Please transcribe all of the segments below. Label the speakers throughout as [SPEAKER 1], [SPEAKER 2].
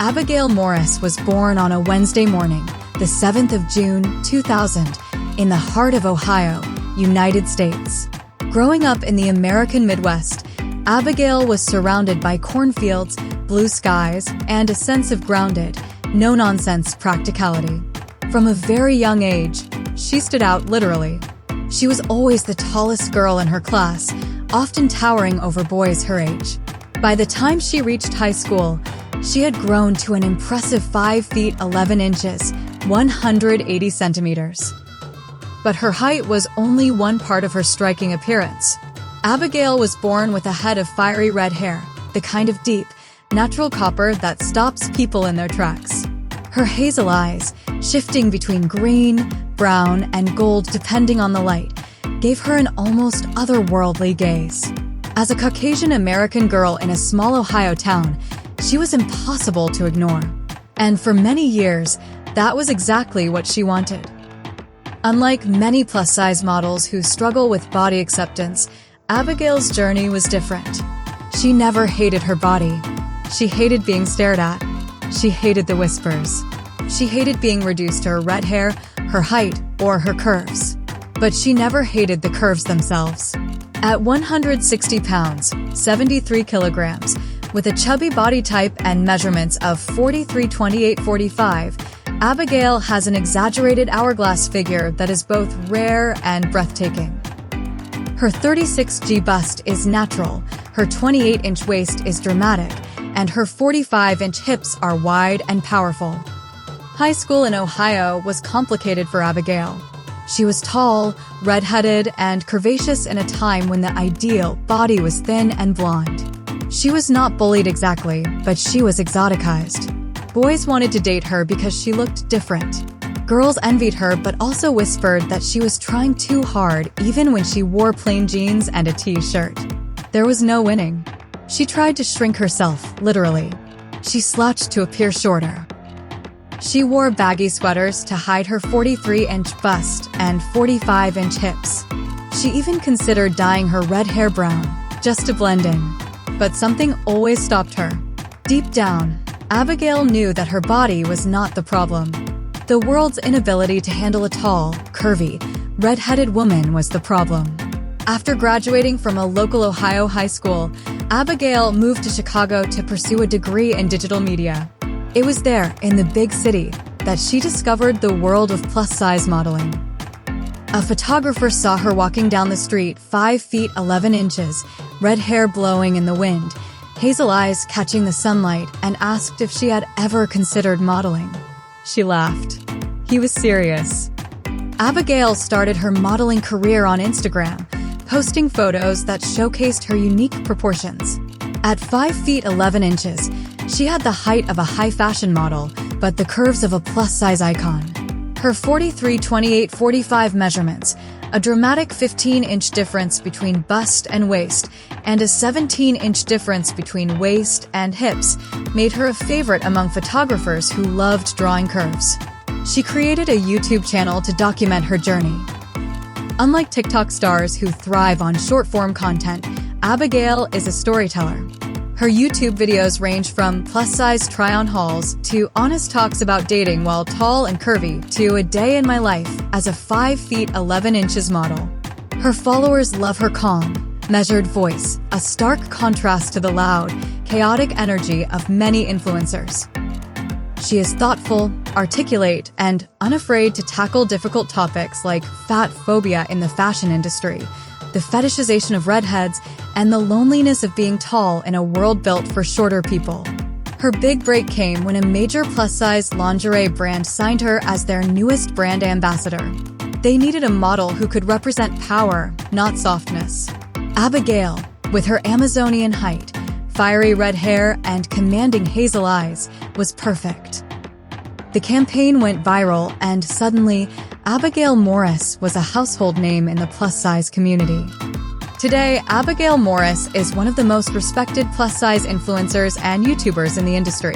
[SPEAKER 1] Abigaiil Morris was born on a Wednesday morning, the 7th of June, 2000, in the heart of Ohio, United States. Growing up in the American Midwest, Abigaiil was surrounded by cornfields, blue skies, and a sense of grounded, no-nonsense practicality. From a very young age, she stood out literally. She was always the tallest girl in her class, often towering over boys her age. By the time she reached high school, she had grown to an impressive 5 feet 11 inches, 180 centimeters. But her height was only one part of her striking appearance. Abigaiil was born with a head of fiery red hair, the kind of deep, natural copper that stops people in their tracks. Her hazel eyes, shifting between green, brown, and gold depending on the light, gave her an almost otherworldly gaze. As a Caucasian American girl in a small Ohio town, she was impossible to ignore. And for many years, that was exactly what she wanted. Unlike many plus-size models who struggle with body acceptance, Abigaiil's journey was different. She never hated her body. She hated being stared at. She hated the whispers. She hated being reduced to her red hair, her height, or her curves. But she never hated the curves themselves. At 160 pounds, 73 kilograms, with a chubby body type and measurements of 43-28-45, Abigaiil has an exaggerated hourglass figure that is both rare and breathtaking. Her 36G bust is natural, her 28-inch waist is dramatic, and her 45-inch hips are wide and powerful. High school in Ohio was complicated for Abigaiil. She was tall, redheaded, and curvaceous in a time when the ideal body was thin and blonde. She was not bullied exactly, but she was exoticized. Boys wanted to date her because she looked different. Girls envied her but also whispered that she was trying too hard even when she wore plain jeans and a t-shirt. There was no winning. She tried to shrink herself, literally. She slouched to appear shorter. She wore baggy sweaters to hide her 43-inch bust and 45-inch hips. She even considered dyeing her red hair brown, just to blend in. But something always stopped her. Deep down, Abigaiil knew that her body was not the problem. The world's inability to handle a tall, curvy, red-headed woman was the problem. After graduating from a local Ohio high school, Abigaiil moved to Chicago to pursue a degree in digital media. It was there, in the big city, that she discovered the world of plus-size modeling. A photographer saw her walking down the street 5 feet 11 inches, red hair blowing in the wind, hazel eyes catching the sunlight, and asked if she had ever considered modeling. She laughed. He was serious. Abigaiil started her modeling career on Instagram, posting photos that showcased her unique proportions. At 5 feet 11 inches, she had the height of a high-fashion model, but the curves of a plus-size icon. Her 43-28-45 measurements, a dramatic 15-inch difference between bust and waist, and a 17-inch difference between waist and hips, made her a favorite among photographers who loved drawing curves. She created a YouTube channel to document her journey. Unlike TikTok stars who thrive on short-form content, Abigaiil is a storyteller. Her YouTube videos range from plus-size try-on hauls to honest talks about dating while tall and curvy to a day in my life as a 5 feet 11 inches model. Her followers love her calm, measured voice, a stark contrast to the loud, chaotic energy of many influencers. She is thoughtful, articulate, and unafraid to tackle difficult topics like fat phobia in the fashion industry, the fetishization of redheads, and the loneliness of being tall in a world built for shorter people. Her big break came when a major plus-size lingerie brand signed her as their newest brand ambassador. They needed a model who could represent power, not softness. Abigaiil, with her Amazonian height, fiery red hair, and commanding hazel eyes, was perfect. The campaign went viral, and suddenly, Abigaiil Morris was a household name in the plus-size community. Today, Abigaiil Morris is one of the most respected plus-size influencers and YouTubers in the industry.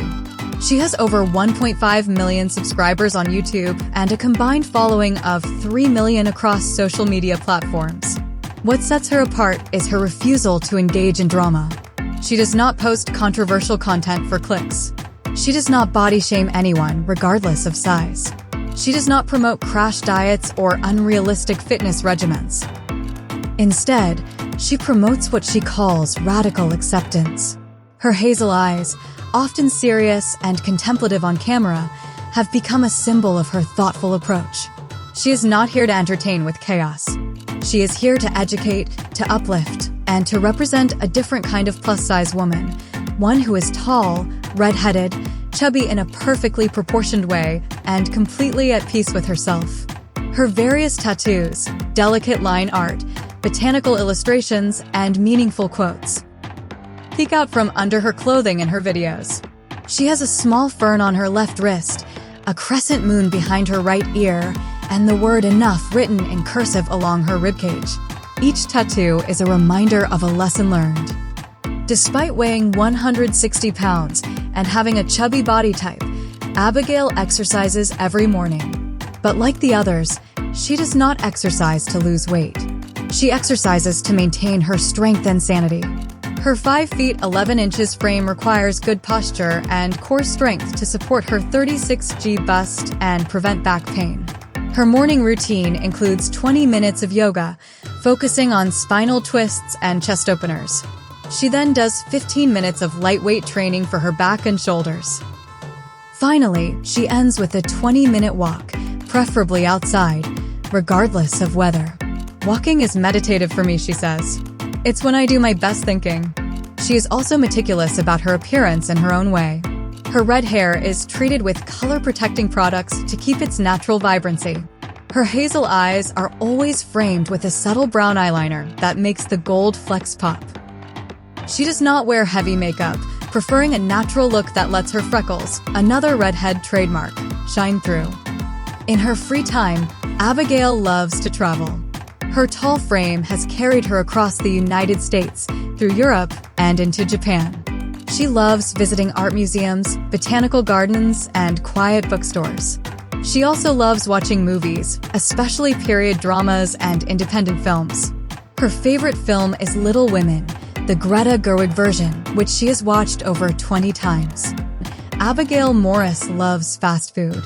[SPEAKER 1] She has over 1.5 million subscribers on YouTube and a combined following of 3 million across social media platforms. What sets her apart is her refusal to engage in drama. She does not post controversial content for clicks. She does not body shame anyone, regardless of size. She does not promote crash diets or unrealistic fitness regimens. Instead, she promotes what she calls radical acceptance. Her hazel eyes, often serious and contemplative on camera, have become a symbol of her thoughtful approach. She is not here to entertain with chaos. She is here to educate, to uplift, and to represent a different kind of plus-size woman, one who is tall, redheaded, chubby in a perfectly proportioned way, and completely at peace with herself. Her various tattoos, delicate line art, botanical illustrations, and meaningful quotes peek out from under her clothing in her videos. She has a small fern on her left wrist, a crescent moon behind her right ear, and the word enough written in cursive along her ribcage. Each tattoo is a reminder of a lesson learned. Despite weighing 160 pounds and having a chubby body type, Abigaiil exercises every morning. But like the others, she does not exercise to lose weight. She exercises to maintain her strength and sanity. Her 5 feet 11 inches frame requires good posture and core strength to support her 36G bust and prevent back pain. Her morning routine includes 20 minutes of yoga, focusing on spinal twists and chest openers. She then does 15 minutes of lightweight training for her back and shoulders. Finally, she ends with a 20-minute walk, preferably outside, regardless of weather. Walking is meditative for me, she says. It's when I do my best thinking. She is also meticulous about her appearance in her own way. Her red hair is treated with color-protecting products to keep its natural vibrancy. Her hazel eyes are always framed with a subtle brown eyeliner that makes the gold flecks pop. She does not wear heavy makeup, preferring a natural look that lets her freckles, another redhead trademark, shine through. In her free time, Abigaiil loves to travel. Her tall frame has carried her across the United States, through Europe, and into Japan. She loves visiting art museums, botanical gardens, and quiet bookstores. She also loves watching movies, especially period dramas and independent films. Her favorite film is Little Women, the Greta Gerwig version, which she has watched over 20 times. Abigaiil Morris loves fast food.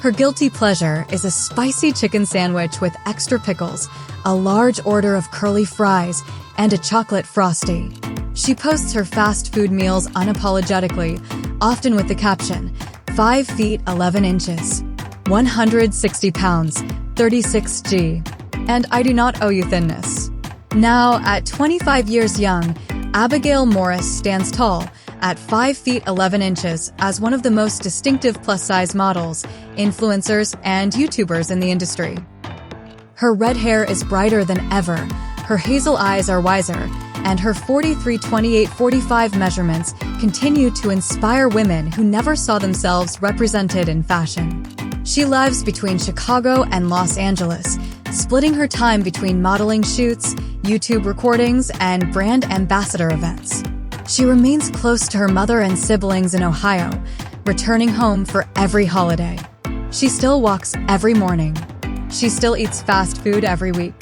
[SPEAKER 1] Her guilty pleasure is a spicy chicken sandwich with extra pickles, a large order of curly fries, and a chocolate frosty. She posts her fast food meals unapologetically, often with the caption, 5 feet 11 inches, 160 pounds, 36G, and I do not owe you thinness. Now, at 25 years young, Abigaiil Morris stands tall at 5 feet 11 inches as one of the most distinctive plus-size models, influencers, and YouTubers in the industry. Her red hair is brighter than ever, her hazel eyes are wiser, and her 43-28-45 measurements continue to inspire women who never saw themselves represented in fashion. She lives between Chicago and Los Angeles, splitting her time between modeling shoots, YouTube recordings, and brand ambassador events. She remains close to her mother and siblings in Ohio, returning home for every holiday. She still walks every morning. She still eats fast food every week.